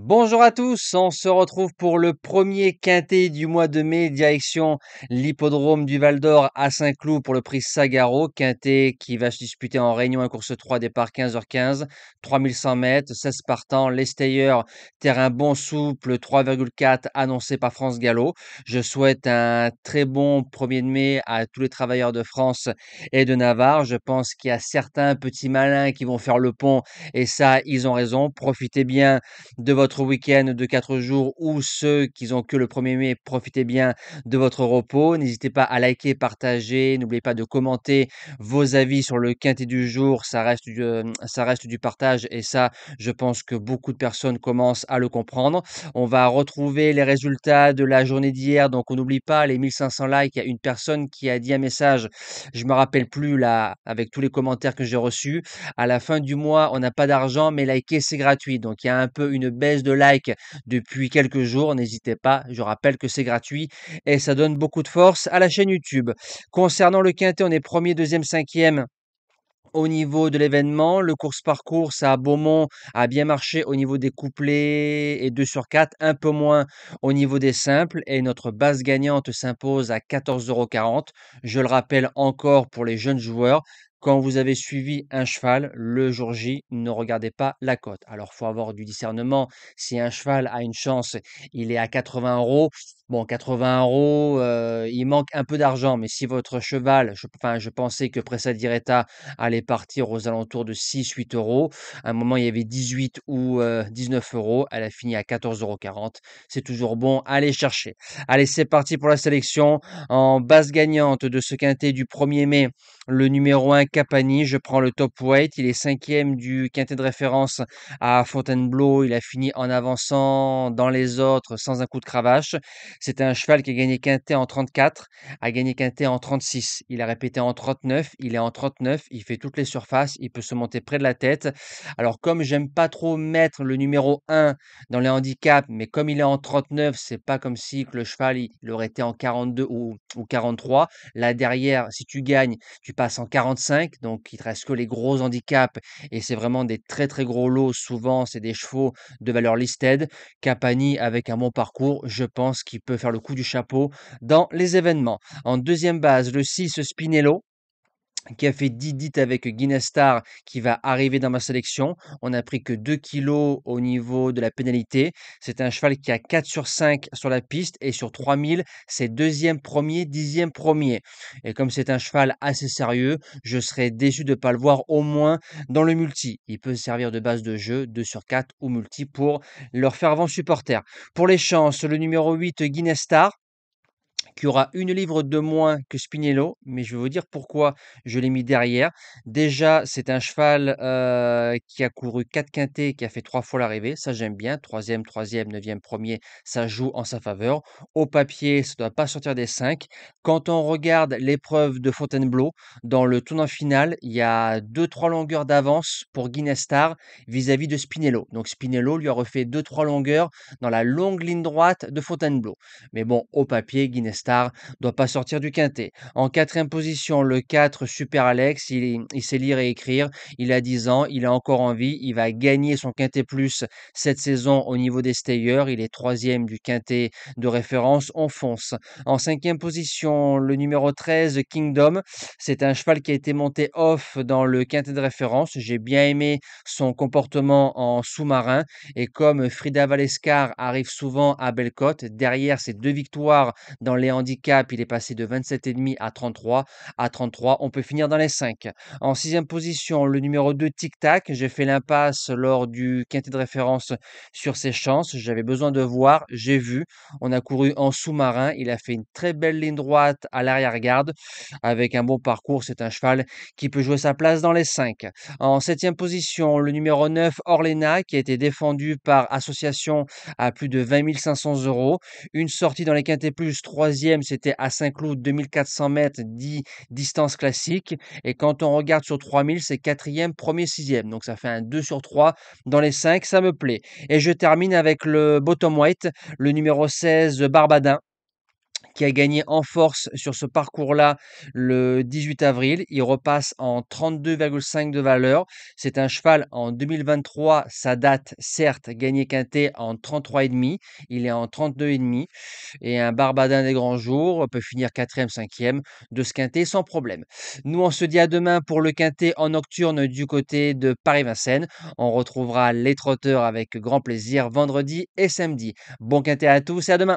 Bonjour à tous, on se retrouve pour le premier quintet du mois de mai, direction l'hippodrome du Val d'Or à Saint-Cloud pour le prix Sagaro, quintet qui va se disputer en Réunion 1 course 3, départ 15h15, 3100 mètres, 16 partants, les stayers, terrain bon souple, 3,4 annoncé par France Gallo. Je souhaite un très bon 1er de mai à tous les travailleurs de France et de Navarre. Je pense qu'il y a certains petits malins qui vont faire le pont et ça, ils ont raison. Profitez bien de votre week-end de 4 jours ou ceux qui ont que le 1er mai, profitez bien de votre repos. N'hésitez pas à liker, partager. N'oubliez pas de commenter vos avis sur le quintet du jour. Ça reste du partage et ça, je pense que beaucoup de personnes commencent à le comprendre. On va retrouver les résultats de la journée d'hier. Donc, on n'oublie pas les 1500 likes. Il y a une personne qui a dit un message. Je me rappelle plus là, avec tous les commentaires que j'ai reçus. À la fin du mois, on n'a pas d'argent, mais liker, c'est gratuit. Donc, il y a un peu une baisse de likes depuis quelques jours. N'hésitez pas, je rappelle que c'est gratuit et ça donne beaucoup de force à la chaîne YouTube. Concernant le quintet, on est premier, deuxième, cinquième. Au niveau de l'événement, le course-parcours, ça à Beaumont a bien marché au niveau des couplets et 2 sur 4, un peu moins au niveau des simples. Et notre base gagnante s'impose à 14,40 €. Je le rappelle encore pour les jeunes joueurs, quand vous avez suivi un cheval, le jour J, ne regardez pas la cote. Alors, il faut avoir du discernement. Si un cheval a une chance, il est à 80 euros. Bon, 80 euros, il manque un peu d'argent, mais si votre cheval, je pensais que Pressa Diretta allait partir aux alentours de 6-8 €. À un moment, il y avait 18 ou 19 €. Elle a fini à 14,40 €. C'est toujours bon, allez chercher. Allez, c'est parti pour la sélection. En base gagnante de ce quintet du 1er mai, le numéro 1, Capani. Je prends le top weight. Il est cinquième du quintet de référence à Fontainebleau. Il a fini en avançant dans les autres sans un coup de cravache. C'est un cheval qui a gagné quintet en 34, a gagné quintet en 36. Il a répété en 39, il est en 39, il fait toutes les surfaces, il peut se monter près de la tête. Alors comme j'aime pas trop mettre le numéro 1 dans les handicaps, mais comme il est en 39, c'est pas comme si que le cheval il aurait été en 42 ou 43. Là derrière, si tu gagnes, tu passes en 45, donc il te reste que les gros handicaps et c'est vraiment des très très gros lots. Souvent, c'est des chevaux de valeur listed. Capani avec un bon parcours, je pense qu'il peut faire le coup du chapeau dans les événements. En deuxième base, le 6 Spinello qui a fait 10 avec Guinness Star, qui va arriver dans ma sélection. On n'a pris que 2 kilos au niveau de la pénalité. C'est un cheval qui a 4 sur 5 sur la piste et sur 3000, c'est deuxième premier, 10e premier. Et comme c'est un cheval assez sérieux, je serais déçu de ne pas le voir au moins dans le multi. Il peut servir de base de jeu, 2 sur 4 ou multi pour leur fervent supporter. Pour les chances, le numéro 8, Guinness Star, qui aura une livre de moins que Spinello, mais je vais vous dire pourquoi je l'ai mis derrière. Déjà, c'est un cheval qui a couru 4 quintets, qui a fait 3 fois l'arrivée, ça j'aime bien. Troisième, troisième, neuvième, premier, ça joue en sa faveur. Au papier, ça ne doit pas sortir des 5. Quand on regarde l'épreuve de Fontainebleau, dans le tournant final, il y a 2-3 longueurs d'avance pour Guinness Star vis-à-vis de Spinello. Donc Spinello lui a refait 2-3 longueurs dans la longue ligne droite de Fontainebleau. Mais bon, au papier, Guinness Star doit pas sortir du quintet. En quatrième position, le 4, Super Alex. Il sait lire et écrire. Il a 10 ans. Il a encore envie. Il va gagner son quintet plus cette saison au niveau des stayers. Il est troisième du quintet de référence. On fonce. En cinquième position, le numéro 13, Kingdom. C'est un cheval qui a été monté off dans le quintet de référence. J'ai bien aimé son comportement en sous-marin. Et comme Frida Valescar arrive souvent à Bellecote, derrière ses 2 victoires dans les handicaps, il est passé de 27,5 à 33. À 33, on peut finir dans les 5. En sixième position, le numéro 2, Tic Tac. J'ai fait l'impasse lors du quintet de référence sur ses chances. J'avais besoin de voir, j'ai vu. On a couru en sous-marin. Il a fait une très belle ligne droite à l'arrière-garde avec un bon parcours. C'est un cheval qui peut jouer sa place dans les 5. En septième position, le numéro 9, Orlena, qui a été défendu par association à plus de 20 500 €. Une sortie dans les quintés plus, troisième, c'était à Saint-Cloud, 2400 mètres, 10 distance classique. Et quand on regarde sur 3000, c'est quatrième, premier, sixième. Donc ça fait un 2 sur 3 dans les 5, ça me plaît. Et je termine avec le bottom weight, le numéro 16, Barbadin, qui a gagné en force sur ce parcours-là le 18 avril. Il repasse en 32,5 de valeur. C'est un cheval en 2023, ça date certes, gagné quintet en 33,5. Il est en 32,5 et un Barbadin des grands jours peut finir quatrième, cinquième de ce quintet sans problème. Nous, on se dit à demain pour le quintet en nocturne du côté de Paris-Vincennes. On retrouvera les trotteurs avec grand plaisir vendredi et samedi. Bon quintet à tous et à demain.